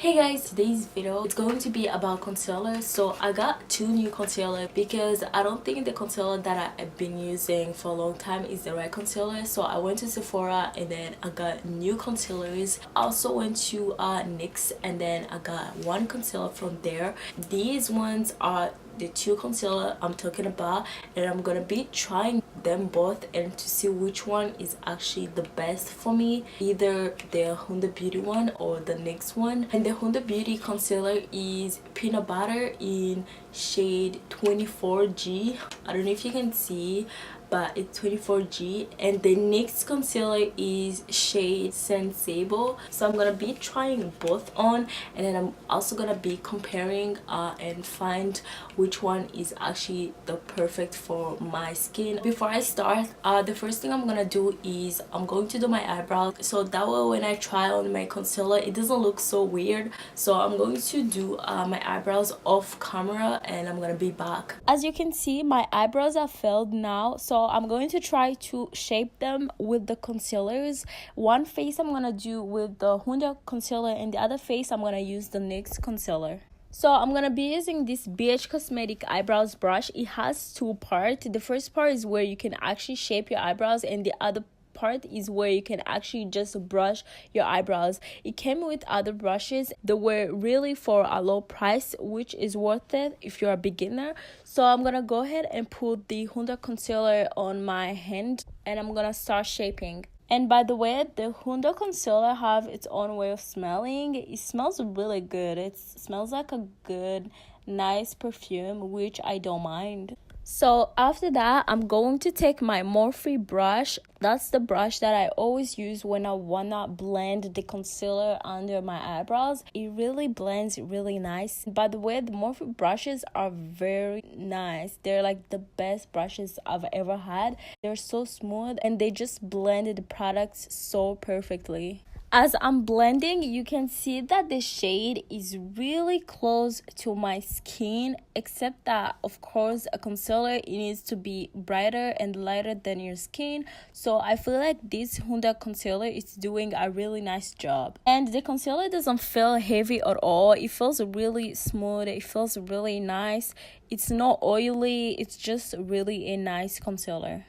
Hey guys, today's video is going to be about concealer. So I got two new concealer because I don't think the concealer that I've been using for a long time is the right concealer. So I went to Sephora and then I got new concealers. I also went to NYX and then I got one concealer from there. These ones are the two concealer I'm talking about, and I'm gonna be trying them both and to see which one is actually the best for me, either the HUDA Beauty one or the NYX one. And the HUDA Beauty concealer is peanut butter in shade 24G. I don't know if you can see, but it's 24G. And the NYX concealer is shade Sensible. So I'm gonna be trying both on, and then I'm also gonna be comparing and find which one is actually the perfect for my skin. Before I start, the first thing I'm gonna do is I'm going to do my eyebrows, so that way when I try on my concealer it doesn't look so weird. So I'm going to do my eyebrows off camera and I'm gonna be back. As you can see, my eyebrows are filled now, so I'm going to try to shape them with the concealers. One face I'm gonna do with the HUDA concealer and the other face I'm gonna use the NYX concealer. So I'm gonna be using this BH Cosmetic eyebrows brush. It has two parts. The first part is where you can actually shape your eyebrows, and the other part is where you can actually just brush your eyebrows. It came with other brushes that were really for a low price, which is worth it if you're a beginner. So I'm gonna go ahead and put the HUDA concealer on my hand and I'm gonna start shaping. And by the way, the HUDA concealer have its own way of smelling. It smells really good. It smells like a good, nice perfume, which I don't mind. So after that, I'm going to take my Morphe brush. That's the brush that I always use when I wanna blend the concealer under my eyebrows. It really blends really nice. By the way, the Morphe brushes are very nice. They're like the best brushes I've ever had. They're so smooth and they just blend the products so perfectly. As I'm blending, you can see that the shade is really close to my skin, except that, of course, a concealer it needs to be brighter and lighter than your skin. So I feel like this HUDA concealer is doing a really nice job. And the concealer doesn't feel heavy at all. It feels really smooth. It feels really nice. It's not oily. It's just really a nice concealer.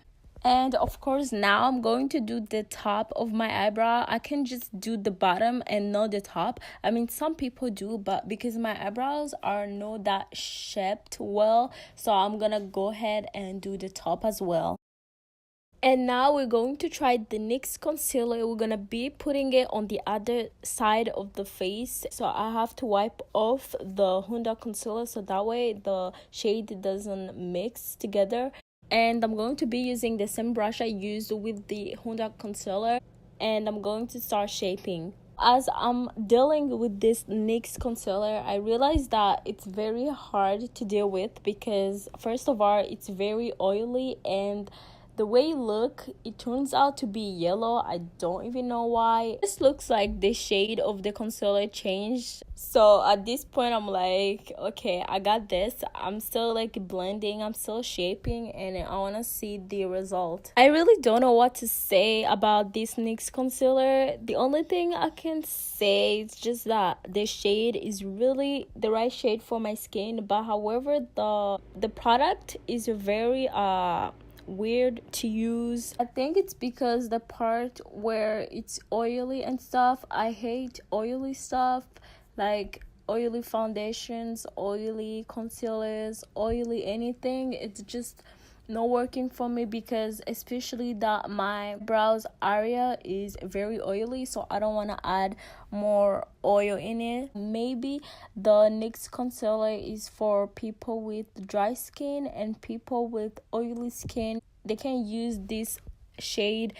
And of course, now I'm going to do the top of my eyebrow. I can just do the bottom and not the top. I mean, some people do, but because my eyebrows are not that shaped well, so I'm gonna go ahead and do the top as well. And now we're going to try the NYX concealer. We're gonna be putting it on the other side of the face. So I have to wipe off the HUDA concealer so that way the shade doesn't mix together. And I'm going to be using the same brush I used with the HUDA concealer, and I'm going to start shaping. As I'm dealing with this NYX concealer, I realized that it's very hard to deal with because first of all, it's very oily, and the way it look, it turns out to be yellow. I don't even know why. This looks like the shade of the concealer changed. So at this point, I'm like, okay, I got this. I'm still like blending, I'm still shaping, and I want to see the result. I really don't know what to say about this NYX concealer. The only thing I can say is just that the shade is really the right shade for my skin, but however, the product is very weird to use. I think it's because the part where it's oily and stuff, I hate oily stuff, like oily foundations, oily concealers, oily anything. It's just not working for me because especially that my brows area is very oily, so I don't want to add more oil in it. Maybe the NYX concealer is for people with dry skin and people with oily skin. They can use this shade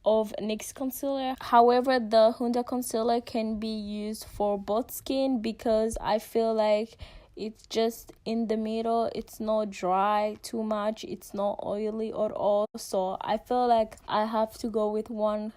of NYX concealer. However, the HUDA concealer can be used for both skin because I feel like it's just in the middle. It's not dry too much, it's not oily at all. So I feel like I have to go with one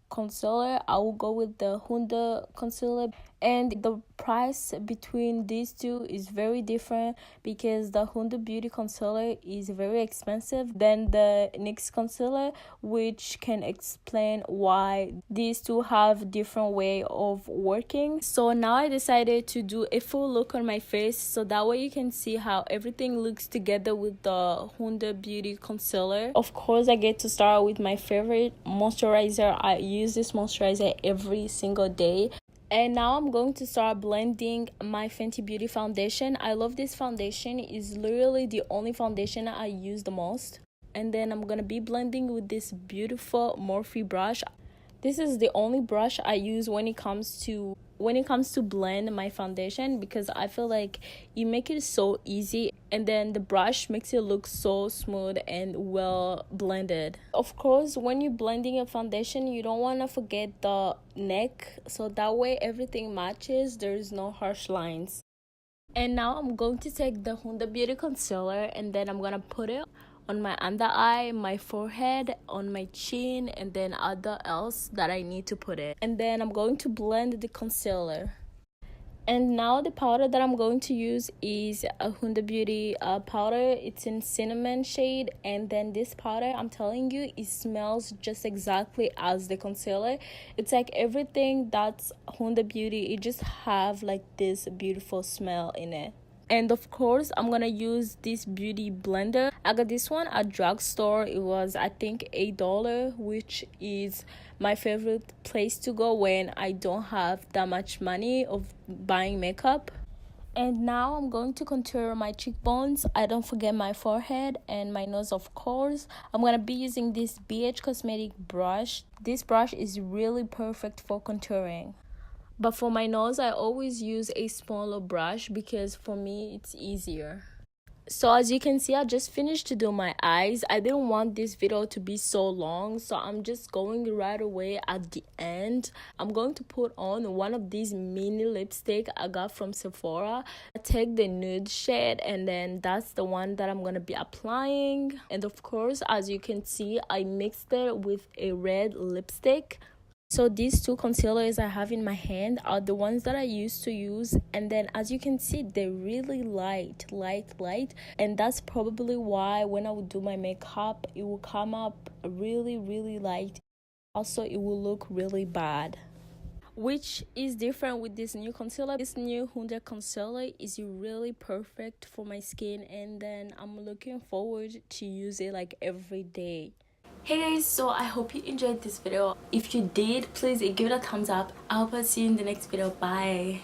concealer. I will go with the HUDA concealer. And the price between these two is very different because the Huda Beauty Concealer is very expensive than the NYX Concealer, which can explain why these two have different way of working. So now I decided to do a full look on my face so that way you can see how everything looks together with the Huda Beauty Concealer. Of course, I get to start with my favorite moisturizer. I use this moisturizer every single day. And now I'm going to start blending my Fenty Beauty foundation. I love this foundation. It's literally the only foundation I use the most. And then I'm gonna be blending with this beautiful Morphe brush. This is the only brush I use when it comes to blend my foundation, because I feel like you make it so easy, and then the brush makes it look so smooth and well blended. Of course, when you're blending a foundation, you don't want to forget the neck, so that way everything matches, there's no harsh lines. And now I'm going to take the Huda Beauty Concealer and then I'm gonna put it on my under eye, my forehead, on my chin, and then other else that I need to put it. And then I'm going to blend the concealer. And now the powder that I'm going to use is a Huda Beauty powder. It's in cinnamon shade, and then this powder, I'm telling you, it smells just exactly as the concealer. It's like everything that's Huda Beauty, it just have like this beautiful smell in it. And of course, I'm gonna use this beauty blender. I got this one at drugstore. It was, I think, $8, which is my favorite place to go when I don't have that much money of buying makeup. And now I'm going to contour my cheekbones. I don't forget my forehead and my nose, of course. I'm gonna be using this BH Cosmetic brush. This brush is really perfect for contouring. But for my nose, I always use a smaller brush because for me, it's easier. So as you can see, I just finished to do my eyes. I didn't want this video to be so long, so I'm just going right away at the end. I'm going to put on one of these mini lipstick I got from Sephora. I take the nude shade, and then that's the one that I'm going to be applying. And of course, as you can see, I mixed it with a red lipstick. So these two concealers I have in my hand are the ones that I used to use, and then as you can see, they're really light, and that's probably why when I would do my makeup, it will come up really light. Also, it will look really bad. Which is different with this new concealer. This new Huda concealer is really perfect for my skin, and then I'm looking forward to use it like every day. Hey guys, so I hope you enjoyed this video. If you did, please give it a thumbs up. I hope I'll see you in the next video. Bye.